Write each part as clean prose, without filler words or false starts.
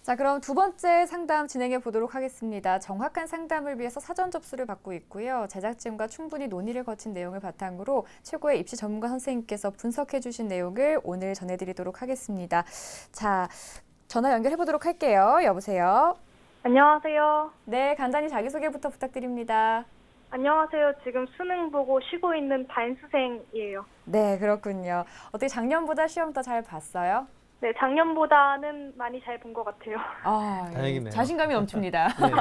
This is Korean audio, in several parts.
자, 그럼 두 번째 상담 진행해 보도록 하겠습니다. 정확한 상담을 위해서 사전 접수를 받고 있고요. 제작진과 충분히 논의를 거친 내용을 바탕으로 최고의 입시 전문가 선생님께서 분석해 주신 내용을 오늘 전해드리도록 하겠습니다. 자, 전화 연결해 보도록 할게요. 여보세요? 안녕하세요. 네, 간단히 자기소개부터 부탁드립니다. 안녕하세요. 지금 수능 보고 쉬고 있는 반수생이에요. 네, 그렇군요. 어떻게 작년보다 시험 더 잘 봤어요? 네, 작년보다는 많이 잘 본 것 같아요. 아, 다행이네요. 자신감이 넘칩니다. 네.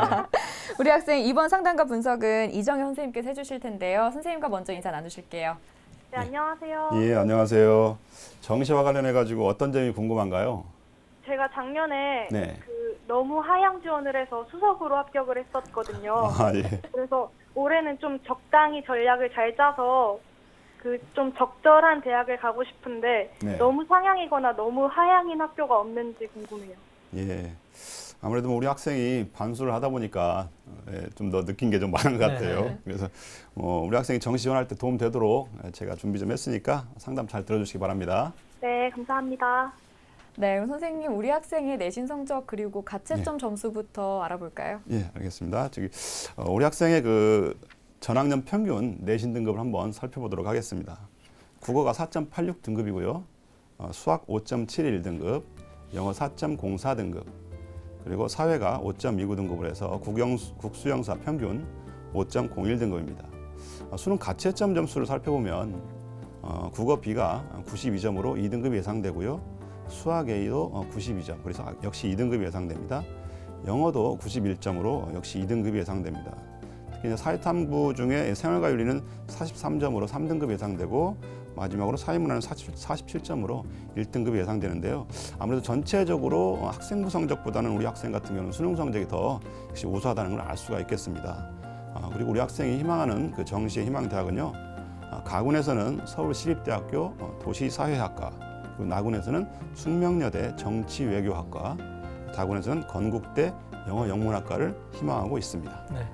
우리 학생 이번 상담과 분석은 이정현 선생님께서 해주실 텐데요. 선생님과 먼저 인사 나누실게요. 네, 안녕하세요. 예, 안녕하세요. 정시와 관련해 가지고 어떤 점이 궁금한가요? 제가 작년에 네. 너무 하향 지원을 해서 수석으로 합격을 했었거든요. 아, 예. 그래서 올해는 좀 적당히 전략을 잘 짜서 좀 적절한 대학을 가고 싶은데 네. 너무 상향이거나 너무 하향인 학교가 없는지 궁금해요. 예. 아무래도 뭐 우리 학생이 반수를 하다 보니까 좀 더 느낀 게 좀 많은 것 같아요. 네. 그래서 우리 학생이 정시 지원할 때 도움 되도록 제가 준비 좀 했으니까 상담 잘 들어주시기 바랍니다. 네, 감사합니다. 네, 그럼 선생님 우리 학생의 내신 성적 그리고 가채점 점수부터 알아볼까요? 예, 알겠습니다. 우리 학생의 그 전학년 평균 내신 등급을 한번 살펴보도록 하겠습니다. 국어가 4.86 등급이고요. 수학 5.71 등급, 영어 4.04 등급, 그리고 사회가 5.29 등급을 해서 국수영사 평균 5.01 등급입니다. 수능 가채점 점수를 살펴보면 국어 B가 92점으로 2등급이 예상되고요. 수학 A도 92점, 그래서 역시 2등급이 예상됩니다. 영어도 91점으로 역시 2등급이 예상됩니다. 특히 사회탐구 중에 생활과 윤리는 43점으로 3등급이 예상되고 마지막으로 사회문화는 47점으로 1등급이 예상되는데요. 아무래도 전체적으로 학생부 성적보다는 우리 학생 같은 경우는 수능 성적이 더 역시 우수하다는 걸 알 수가 있겠습니다. 그리고 우리 학생이 희망하는 그 정시의 희망대학은요. 가군에서는 서울시립대학교 도시사회학과, 그리고 나군에서는 숙명여대 정치외교학과, 다군에서는 건국대 영어영문학과를 희망하고 있습니다. 네.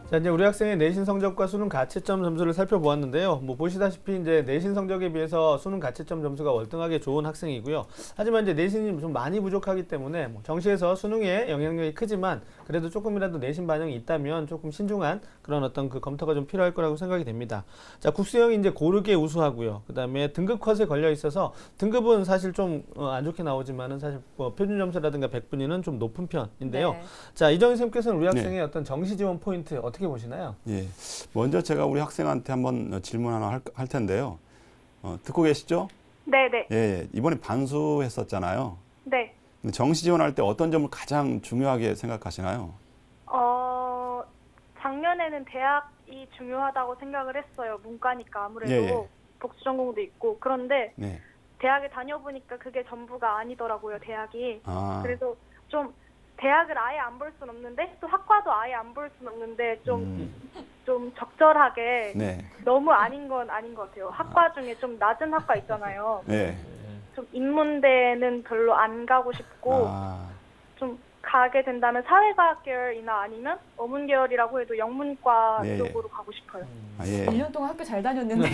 자, 이제 우리 학생의 내신 성적과 수능 가채점 점수를 살펴보았는데요. 뭐 보시다시피 이제 내신 성적에 비해서 수능 가채점 점수가 월등하게 좋은 학생이고요. 하지만 이제 내신이 좀 많이 부족하기 때문에 뭐 정시에서 수능에 영향력이 크지만 그래도 조금이라도 내신 반영이 있다면 조금 신중한 그런 어떤 그 검토가 좀 필요할 거라고 생각이 됩니다. 자, 국수형이 이제 고르게 우수하고요. 그다음에 등급 컷에 걸려 있어서 등급은 사실 좀 안 좋게 나오지만은 사실 뭐 표준 점수라든가 100분위는 좀 높은 편인데요. 네. 자, 이정희 선생님께서는 우리 학생의 어떤 정시 지원 포인트 어떻게 보시나요? 예, 먼저 제가 우리 학생한테 한번 질문 하나 할 텐데요. 듣고 계시죠? 네네. 예, 이번에 반수했었잖아요. 네. 근데 정시 지원할 때 어떤 점을 가장 중요하게 생각하시나요? 작년에는 대학이 중요하다고 생각을 했어요. 문과니까 아무래도 예, 예. 복수 전공도 있고. 그런데 네. 대학에 다녀보니까 그게 전부가 아니더라고요, 대학이. 아, 그래서 좀 대학을 아예 안 볼 순 없는데 또 학과도 아예 안 볼 순 없는데 좀 적절하게 네, 너무 아닌 건 아닌 것 같아요. 학과 중에 좀 낮은 학과 있잖아요. 네. 좀 인문대는 별로 안 가고 싶고 아, 좀 가게 된다면 사회과학 계열이나 아니면 어문 계열이라고 해도 영문과 네. 쪽으로 가고 싶어요. 예. 1년 동안 학교 잘 다녔는데.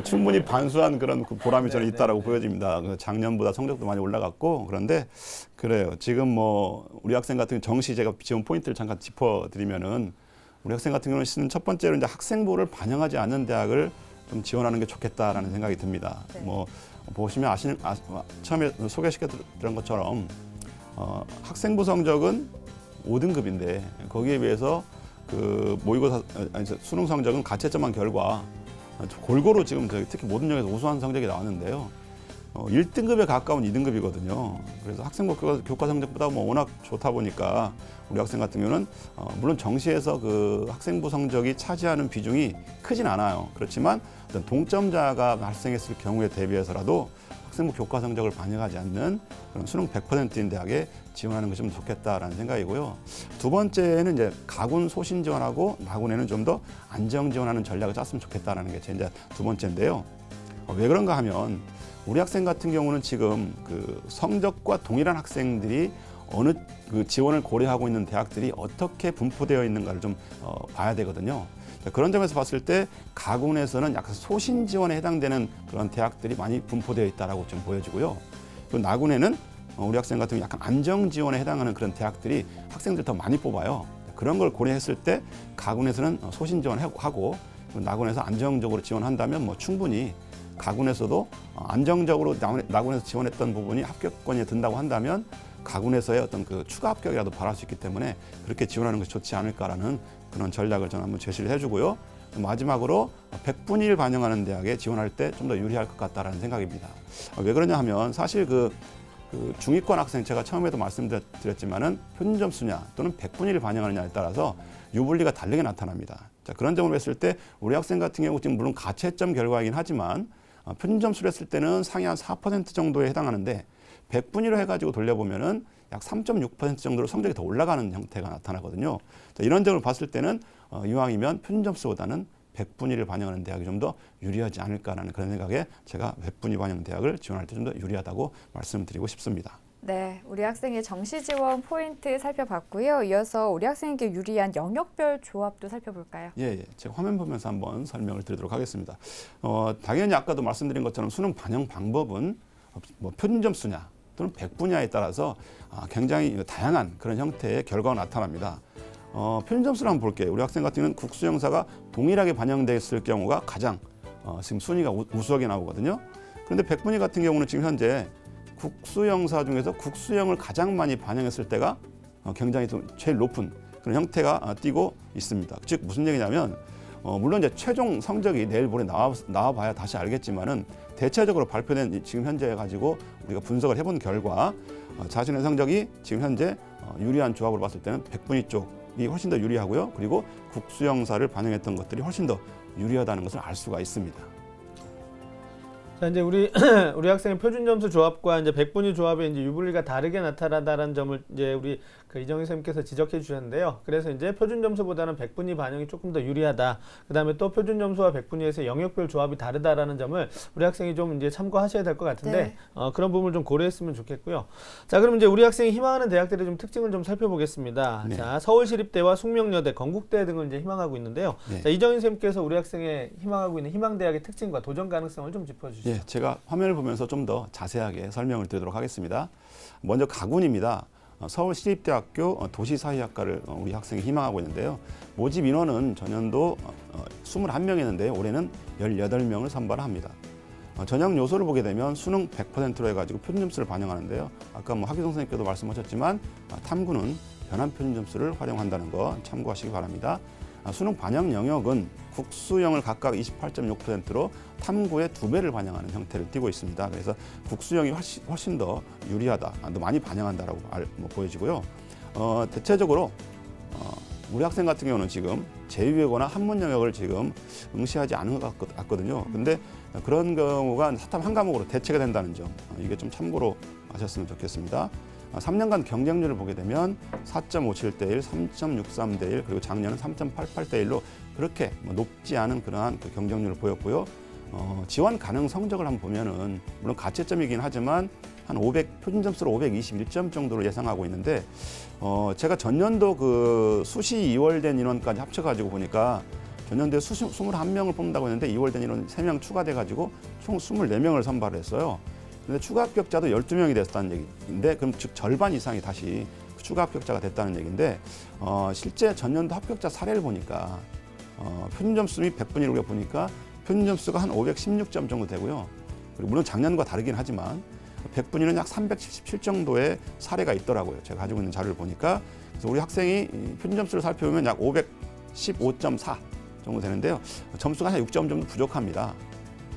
충분히 반수한 그런 그 보람이 저는 네, 있다라고 네. 보여집니다. 작년보다 성적도 많이 올라갔고, 그런데 그래요. 지금 뭐 우리 학생 같은 경우 정시 제가 지원 포인트를 잠깐 짚어드리면은 우리 학생 같은 경우는 첫 번째로 이제 학생부를 반영하지 않는 대학을 좀 지원하는 게 좋겠다라는 생각이 듭니다. 네. 뭐 보시면 처음에 소개시켜드린 것처럼 학생부 성적은 5등급인데 거기에 비해서 그 모의고사 수능 성적은 가채점한 결과 골고루 지금 특히 모든 영역에서 우수한 성적이 나왔는데요. 1등급에 가까운 2등급이거든요. 그래서 학생부 교과 성적보다 뭐 워낙 좋다 보니까 우리 학생 같은 경우는 물론 정시에서 그 학생부 성적이 차지하는 비중이 크진 않아요. 그렇지만 어떤 동점자가 발생했을 경우에 대비해서라도 학생부 교과 성적을 반영하지 않는 그런 수능 100%인 대학에 지원하는 것이 좀 좋겠다라는 생각이고요. 두 번째는 이제 가군 소신 지원하고 나군에는 좀 더 안정 지원하는 전략을 짰으면 좋겠다라는 게 제 이제 두 번째인데요. 왜 그런가 하면 우리 학생 같은 경우는 지금 그 성적과 동일한 학생들이 어느 그 지원을 고려하고 있는 대학들이 어떻게 분포되어 있는가를 좀 봐야 되거든요. 그런 점에서 봤을 때 가군에서는 약간 소신 지원에 해당되는 그런 대학들이 많이 분포되어 있다라고 좀 보여지고요. 또 나군에는 우리 학생 같은 경우 약간 안정 지원에 해당하는 그런 대학들이 학생들 더 많이 뽑아요. 그런 걸 고려했을 때 가군에서는 소신 지원하고 나군에서 안정적으로 지원한다면 뭐 충분히 가군에서도 안정적으로 나군에서 지원했던 부분이 합격권에 든다고 한다면 가군에서의 어떤 그 추가 합격이라도 바랄 수 있기 때문에 그렇게 지원하는 것이 좋지 않을까라는 그런 전략을 저는 한번 제시를 해주고요. 마지막으로 100분위 1 반영하는 대학에 지원할 때 좀 더 유리할 것 같다라는 생각입니다. 왜 그러냐 하면 사실 그 중위권 학생 제가 처음에도 말씀드렸지만은 표준 점수냐 또는 100분위 1 반영하느냐에 따라서 유불리가 다르게 나타납니다. 자, 그런 점을 했을 때 우리 학생 같은 경우 지금 물론 가채점 결과이긴 하지만 표준 점수를 했을 때는 상위 한 4% 정도에 해당하는데 100분위로 해가지고 돌려보면은 약 3.6% 정도로 성적이 더 올라가는 형태가 나타나거든요. 자, 이런 점을 봤을 때는 이왕이면 표준 점수보다는 100분위를 반영하는 대학이 좀 더 유리하지 않을까라는 그런 생각에 제가 100분위 반영 대학을 지원할 때 좀 더 유리하다고 말씀드리고 싶습니다. 네, 우리 학생의 정시 지원 포인트 살펴봤고요. 이어서 우리 학생에게 유리한 영역별 조합도 살펴볼까요? 예. 제가 화면 보면서 한번 설명을 드리도록 하겠습니다. 당연히 아까도 말씀드린 것처럼 수능 반영 방법은 뭐 표준 점수냐 또는 100분야에 따라서 굉장히 다양한 그런 형태의 결과가 나타납니다. 표준 점수를 한번 볼게요. 우리 학생 같은 경우는 국수영사가 동일하게 반영됐을 경우가 가장 지금 순위가 우수하게 나오거든요. 그런데 100분위 같은 경우는 지금 현재 국수영사 중에서 국수영을 가장 많이 반영했을 때가 굉장히 좀 제일 높은 그런 형태가 띄고 있습니다. 즉 무슨 얘기냐면 물론 이제 최종 성적이 내일 모레 나와봐야 다시 알겠지만은 대체적으로 발표된 지금 현재 가지고 우리가 분석을 해본 결과 자신의 성적이 지금 현재 유리한 조합으로 봤을 때는 100분위 쪽이 훨씬 더 유리하고요. 그리고 국수영사를 반영했던 것들이 훨씬 더 유리하다는 것을 알 수가 있습니다. 자, 이제 우리 학생의 표준 점수 조합과 이제 100분위 조합의 이제 유불리가 다르게 나타난다는 점을 이제 우리 이정희 선생님께서 지적해 주셨는데요. 그래서 이제 표준 점수보다는 100분위 반영이 조금 더 유리하다. 그다음에 또 표준 점수와 100분위에서 영역별 조합이 다르다라는 점을 우리 학생이 좀 이제 참고하셔야 될 것 같은데 네. 그런 부분을 좀 고려했으면 좋겠고요. 자, 그럼 이제 우리 학생이 희망하는 대학들의 좀 특징을 좀 살펴보겠습니다. 네. 자, 서울시립대와 숙명여대, 건국대 등을 이제 희망하고 있는데요. 네. 자, 이정희 선생님께서 우리 학생의 희망하고 있는 희망대학의 특징과 도전 가능성을 좀 짚어주시죠. 예, 제가 화면을 보면서 좀 더 자세하게 설명을 드리도록 하겠습니다. 먼저 가군입니다. 서울시립대학교 도시사회학과를 우리 학생이 희망하고 있는데요. 모집 인원은 전년도 21명이었는데 올해는 18명을 선발합니다. 전형 요소를 보게 되면 수능 100%로 해가지고 표준 점수를 반영하는데요. 아까 뭐 하기성 선생님께도 말씀하셨지만 탐구는 변환 표준 점수를 활용한다는 거 참고하시기 바랍니다. 수능 반영 영역은 국수형을 각각 28.6%로 탐구의 2배를 반영하는 형태를 띠고 있습니다. 그래서 국수형이 훨씬 더 유리하다, 더 많이 반영한다라고 보여지고요. 대체적으로 우리 학생 같은 경우는 지금 제2외고나 한문 영역을 지금 응시하지 않은 것 같거든요. 근데 그런 경우가 사탐 한 과목으로 대체가 된다는 점, 이게 좀 참고로 하셨으면 좋겠습니다. 3년간 경쟁률을 보게 되면 4.57대 1, 3.63대 1, 그리고 작년은 3.88대 1로 그렇게 높지 않은 그러한 그 경쟁률을 보였고요. 지원 가능 성적을 한번 보면은 물론 가채점이긴 하지만 한 500 표준 점수로 521점 정도로 예상하고 있는데 제가 전년도 그 수시 2월된 인원까지 합쳐가지고 보니까 전년도에 21명을 뽑는다고 했는데 2월된 인원 3명 추가돼가지고 총 24명을 선발을 했어요. 근데 추가 합격자도 12명이 됐다는 얘기인데 그럼 즉 절반 이상이 다시 추가 합격자가 됐다는 얘기인데 실제 전년도 합격자 사례를 보니까 표준 점수 및 100분위를 우리가 보니까 표준 점수가 한 516점 정도 되고요. 그리고 물론 작년과 다르긴 하지만 100분위는 약 377 정도의 사례가 있더라고요. 제가 가지고 있는 자료를 보니까. 그래서 우리 학생이 표준 점수를 살펴보면 약 515.4 정도 되는데요. 점수가 한 6점 정도 부족합니다.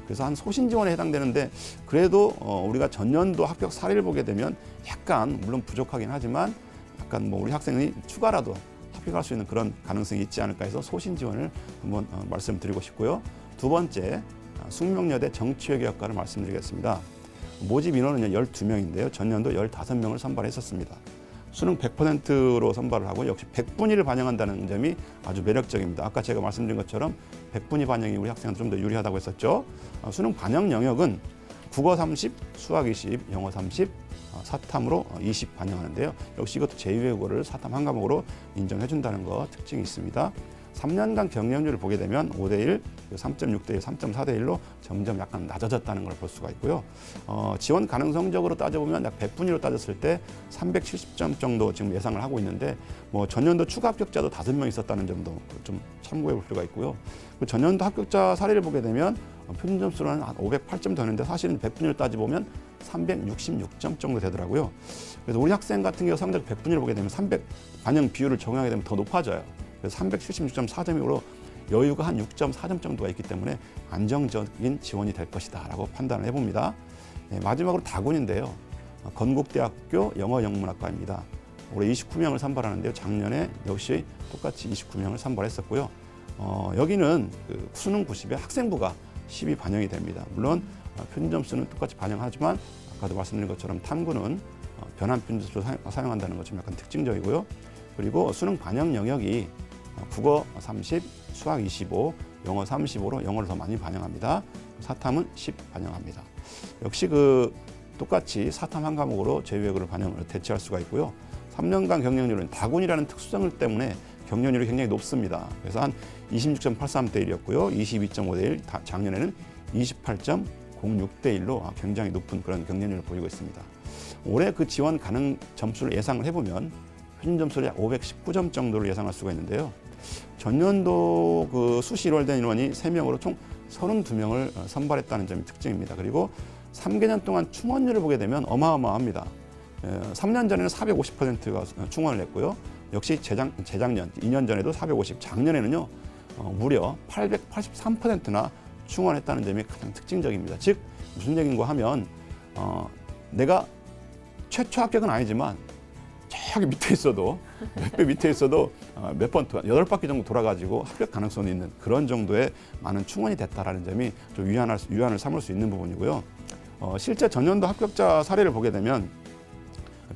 그래서 한 소신 지원에 해당되는데 그래도 우리가 전년도 합격 사례를 보게 되면 약간 물론 부족하긴 하지만 약간 뭐 우리 학생이 추가라도 합격할 수 있는 그런 가능성이 있지 않을까 해서 소신 지원을 한번 말씀드리고 싶고요. 두 번째, 숙명여대 정치외교학과를 말씀드리겠습니다. 모집 인원은 12명인데요. 전년도 15명을 선발했었습니다. 수능 100%로 선발을 하고 역시 100분위를 반영한다는 점이 아주 매력적입니다. 아까 제가 말씀드린 것처럼 100분위 반영이 우리 학생한테 좀 더 유리하다고 했었죠. 수능 반영 영역은 국어 30, 수학 20, 영어 30, 사탐으로 20 반영하는데요. 역시 이것도 제2외국어를 사탐 한 과목으로 인정해 준다는 거 특징이 있습니다. 3년간 경쟁률을 보게 되면 5대1, 3.6대1, 3.4대1로 점점 약간 낮아졌다는 걸 볼 수가 있고요. 지원 가능성적으로 따져보면 약 100분위로 따졌을 때 370점 정도 지금 예상을 하고 있는데 뭐 전년도 추가 합격자도 5명 있었다는 점도 좀 참고해 볼 필요가 있고요. 전년도 합격자 사례를 보게 되면 평균 점수는 한 508점 되는데 사실은 100분위로 따져보면 366점 정도 되더라고요. 그래서 우리 학생 같은 경우 성적 100분위를 보게 되면 300 반영 비율을 적용하게 되면 더 높아져요. 그래서 376.4점으로 여유가 한 6.4점 정도가 있기 때문에 안정적인 지원이 될 것이다 라고 판단을 해봅니다. 네, 마지막으로 다군인데요. 건국대학교 영어영문학과입니다. 올해 29명을 선발하는데요. 작년에 역시 똑같이 29명을 선발했었고요. 여기는 그 수능 90에 학생부가 10이 반영이 됩니다. 물론 표준 점수는 똑같이 반영하지만 아까도 말씀드린 것처럼 탐구는 변환 표준 점수를 사용한다는 것 좀 약간 특징적이고요. 그리고 수능 반영 영역이 국어 30, 수학 25, 영어 35로 영어를 더 많이 반영합니다. 사탐은 10 반영합니다. 역시 그 똑같이 사탐 한 과목으로 제외국어를 반영을 대체할 수가 있고요. 3년간 경쟁률은 다군이라는 특수성 때문에 경쟁률이 굉장히 높습니다. 그래서 한 26.83대 1이었고요. 22.5대 1, 작년에는 28.06대 1로 굉장히 높은 그런 경쟁률을 보이고 있습니다. 올해 그 지원 가능 점수를 예상을 해보면 표준 점수를 약 519점 정도를 예상할 수가 있는데요. 전년도 그 수시 1월 된 인원이 3명으로 총 32명을 선발했다는 점이 특징입니다. 그리고 3개년 동안 충원율을 보게 되면 어마어마합니다. 3년 전에는 450%가 충원을 했고요. 역시 재작년, 2년 전에도 450, 작년에는요, 무려 883%나 충원했다는 점이 가장 특징적입니다. 즉, 무슨 얘기인가 하면, 내가 최초 합격은 아니지만, 저기 밑에 있어도, 몇 배 밑에 있어도 몇 번, 8바퀴 정도 돌아가지고 합격 가능성이 있는 그런 정도의 많은 충원이 됐다라는 점이 좀 유한을 삼을 수 있는 부분이고요. 실제 전년도 합격자 사례를 보게 되면,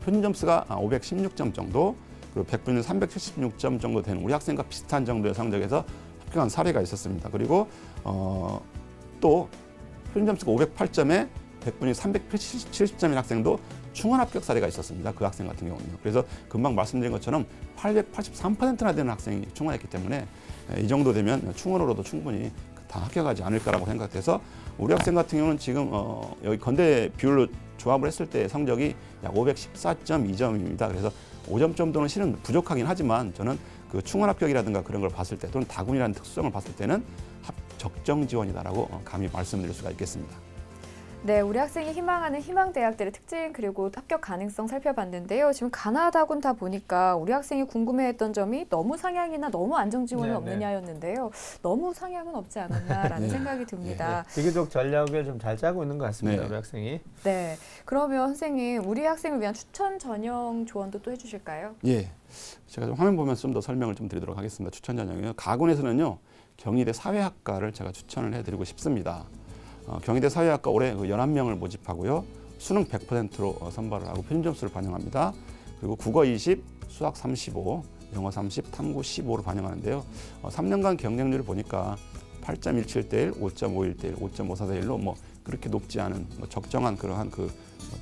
표준 점수가 516점 정도, 그리고 100분은 376점 정도 되는 우리 학생과 비슷한 정도의 성적에서 합격한 사례가 있었습니다. 그리고 또 표준 점수가 508점에 100분이 370점인 학생도 충원 합격 사례가 있었습니다. 그 학생 같은 경우는요. 그래서 금방 말씀드린 것처럼 883%나 되는 학생이 충원했기 때문에 이 정도 되면 충원으로도 충분히 다 합격하지 않을까라고 생각돼서 우리 학생 같은 경우는 지금 여기 건대 비율로 조합을 했을 때 성적이 약 514.2점입니다. 그래서 5점 정도는 실은 부족하긴 하지만 저는 그 충원 합격이라든가 그런 걸 봤을 때 또는 다군이라는 특수성을 봤을 때는 적정 지원이다라고 감히 말씀드릴 수가 있겠습니다. 네, 우리 학생이 희망하는 희망대학들의 특징 그리고 합격 가능성 살펴봤는데요. 지금 가나다군 다 보니까 우리 학생이 궁금해했던 점이 너무 상향이나 너무 안정 지원이 없느냐였는데요. 너무 상향은 없지 않았나라는 생각이 듭니다. 비교적 전략을 좀 잘 짜고 있는 것 같습니다. 네. 우리 학생이. 네, 그러면 선생님 우리 학생을 위한 추천 전형 조언도 또 해주실까요? 예, 제가 좀 화면 보면서 좀 더 설명을 좀 드리도록 하겠습니다. 추천 전형이요. 가군에서는요, 경희대 사회학과를 제가 추천을 해드리고 싶습니다. 경희대 사회학과 올해 11명을 모집하고요. 수능 100%로 선발을 하고 표준 점수를 반영합니다. 그리고 국어 20, 수학 35, 영어 30, 탐구 15를 반영하는데요. 3년간 경쟁률을 보니까 8.17대 1, 5.51대 1, 5.54대 1로 뭐 그렇게 높지 않은 적정한 그러한 그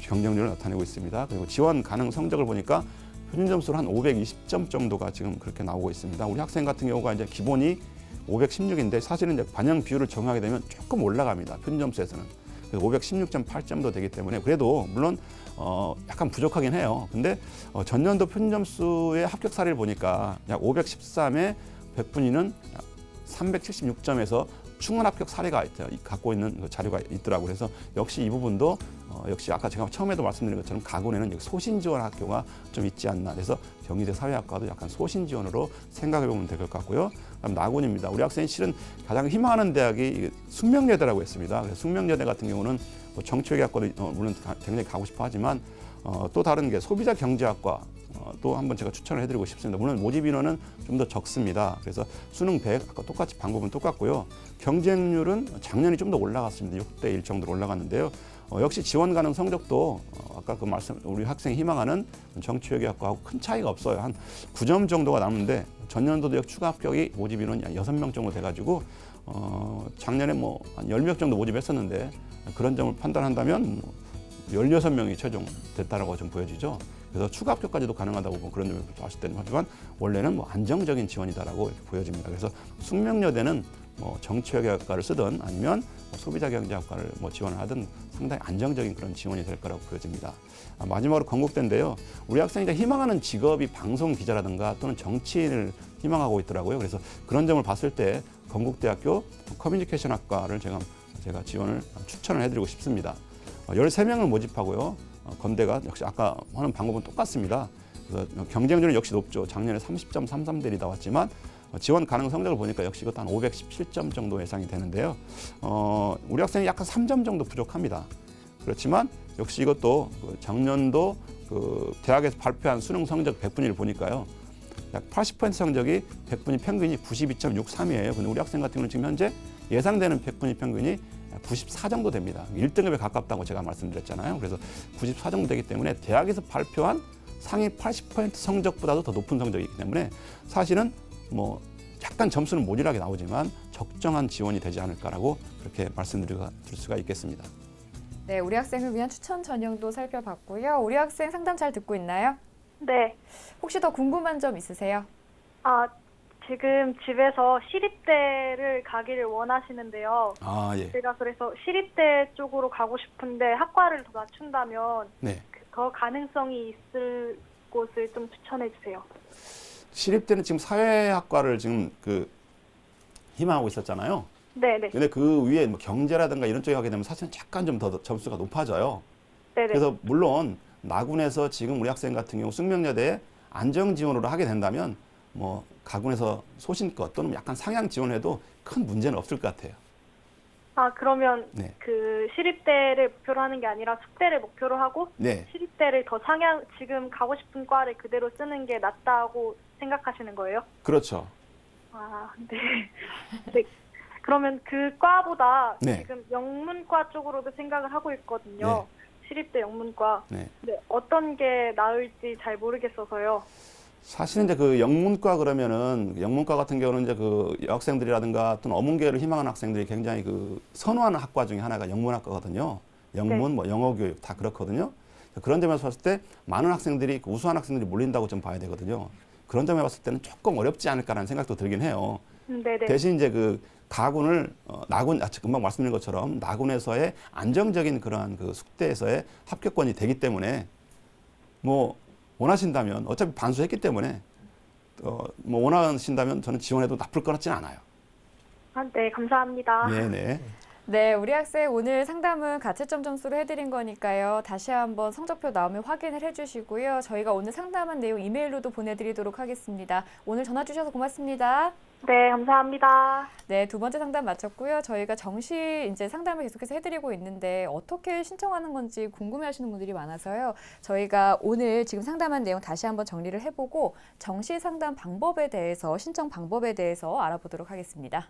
경쟁률을 나타내고 있습니다. 그리고 지원 가능 성적을 보니까 표준 점수로 한 520점 정도가 지금 그렇게 나오고 있습니다. 우리 학생 같은 경우가 이제 기본이 516인데 사실은 이제 반영 비율을 정하게 되면 조금 올라갑니다. 표준 점수에서는. 516.8점도 되기 때문에 그래도 물론 약간 부족하긴 해요. 근데 전년도 표준 점수의 합격 사례를 보니까 약 513에 100분위는 376점에서 충원 합격 사례가 갖고 있는 자료가 있더라고요. 그래서 역시 이 부분도 역시 아까 제가 처음에도 말씀드린 것처럼 가군에는 소신 지원 학교가 좀 있지 않나. 그래서 경희대 사회학과도 약간 소신 지원으로 생각해 보면 될 것 같고요. 그다음 나군입니다. 우리 학생이 실은 가장 희망하는 대학이 숙명여대라고 했습니다. 그래서 숙명여대 같은 경우는 정치외교학과도 물론 굉장히 가고 싶어 하지만 또 다른 게 소비자 경제학과 또 한번 제가 추천을 해드리고 싶습니다. 물론 모집 인원은 좀 더 적습니다. 그래서 수능 100 아까 똑같이 방법은 똑같고요. 경쟁률은 작년이 좀 더 올라갔습니다. 6대 1 정도로 올라갔는데요. 역시 지원 가능 성적도 아까 그 말씀 우리 학생이 희망하는 정치외교학과하고 큰 차이가 없어요. 한 9점 정도가 남는데 전년도도 역 추가 합격이 모집 인원이 6명 정도 돼가지고 작년에 뭐 한 10명 정도 모집했었는데 그런 점을 판단한다면 16명이 최종 됐다라고 좀 보여지죠. 그래서 추가 합격까지도 가능하다고 뭐 그런 점을 봤을 때는 하지만 원래는 뭐 안정적인 지원이다라고 이렇게 보여집니다. 그래서 숙명여대는 뭐 정치외교학과를 쓰든 아니면 뭐 소비자경제학과를 뭐 지원을 하든 상당히 안정적인 그런 지원이 될 거라고 보여집니다. 마지막으로 건국대인데요. 우리 학생이 희망하는 직업이 방송 기자라든가 또는 정치인을 희망하고 있더라고요. 그래서 그런 점을 봤을 때 건국대학교 커뮤니케이션학과를 제가 지원을 추천을 해드리고 싶습니다. 13명을 모집하고요. 건대가 역시 아까 하는 방법은 똑같습니다. 그래서 경쟁률은 역시 높죠. 작년에 30.33대리 나왔지만 지원 가능 성적을 보니까 역시 이것도 한 517점 정도 예상이 되는데요. 우리 학생이 약간 3점 정도 부족합니다. 그렇지만 역시 이것도 작년도 대학에서 발표한 수능 성적 100분위를 보니까요. 약 80% 성적이 100분위 평균이 92.63이에요. 근데 우리 학생 같은 경우는 지금 현재 예상되는 100분위 평균이 94 정도 됩니다. 1등급에 가깝다고 제가 말씀드렸잖아요. 그래서 94 정도 되기 때문에 대학에서 발표한 상위 80% 성적보다도 더 높은 성적이기 때문에 사실은 뭐 약간 점수는 모자라게 나오지만 적정한 지원이 되지 않을까라고 그렇게 말씀드릴 수가 있겠습니다. 네, 우리 학생을 위한 추천 전형도 살펴봤고요. 우리 학생 상담 잘 듣고 있나요? 네. 혹시 더 궁금한 점 있으세요? 지금 집에서 시립대를 가기를 원하시는데요. 예. 제가 그래서 시립대 쪽으로 가고 싶은데 학과를 더 낮춘다면 네. 더 가능성이 있을 곳을 좀 추천해 주세요. 시립대는 지금 사회학과를 지금 희망하고 있었잖아요. 네네. 근데 그 위에 뭐 경제라든가 이런 쪽에 하게 되면 사실은 약간 좀 더 점수가 높아져요. 네네. 그래서 물론 나군에서 지금 우리 학생 같은 경우 숙명여대에 안정 지원으로 하게 된다면 뭐 가군에서 소신껏 또는 약간 상향 지원해도 큰 문제는 없을 것 같아요. 그러면 네. 그 시립대를 목표로 하는 게 아니라 숙대를 목표로 하고 네. 시립대를 더 상향 지금 가고 싶은 과를 그대로 쓰는 게 낫다고 생각하시는 거예요? 그렇죠. 네. 네. 그러면 그 과보다 네. 지금 영문과 쪽으로도 생각을 하고 있거든요. 시립대 영문과. 네. 근데 어떤 게 나을지 잘 모르겠어서요. 사실은 이제 그 영문과 그러면은 영문과 같은 경우는 이제 그 여학생들이라든가 또는 어문계를 희망하는 학생들이 굉장히 선호하는 학과 중에 하나가 영문학과거든요. 영문, 뭐 영어 교육 다 그렇거든요. 그런 점에서 봤을 때 많은 학생들이 우수한 학생들이 몰린다고 좀 봐야 되거든요. 그런 점에 봤을 때는 조금 어렵지 않을까라는 생각도 들긴 해요. 네네. 대신 이제 가군을 금방 말씀드린 것처럼 나군에서의 안정적인 그러한 숙대에서의 합격권이 되기 때문에 뭐 원하신다면 어차피 반수했기 때문에 뭐 원하신다면 저는 지원해도 나쁠 것 같지는 않아요. 네, 감사합니다. 네네. 네, 우리 학생 오늘 상담은 가채점 점수로 해드린 거니까요. 다시 한번 성적표 나오면 확인을 해주시고요. 저희가 오늘 상담한 내용 이메일로도 보내드리도록 하겠습니다. 오늘 전화 주셔서 고맙습니다. 네, 감사합니다. 네, 두 번째 상담 마쳤고요. 저희가 정시 이제 상담을 계속해서 해드리고 있는데 어떻게 신청하는 건지 궁금해하시는 분들이 많아서요. 저희가 오늘 지금 상담한 내용 다시 한번 정리를 해보고 정시 상담 방법에 대해서 신청 방법에 대해서 알아보도록 하겠습니다.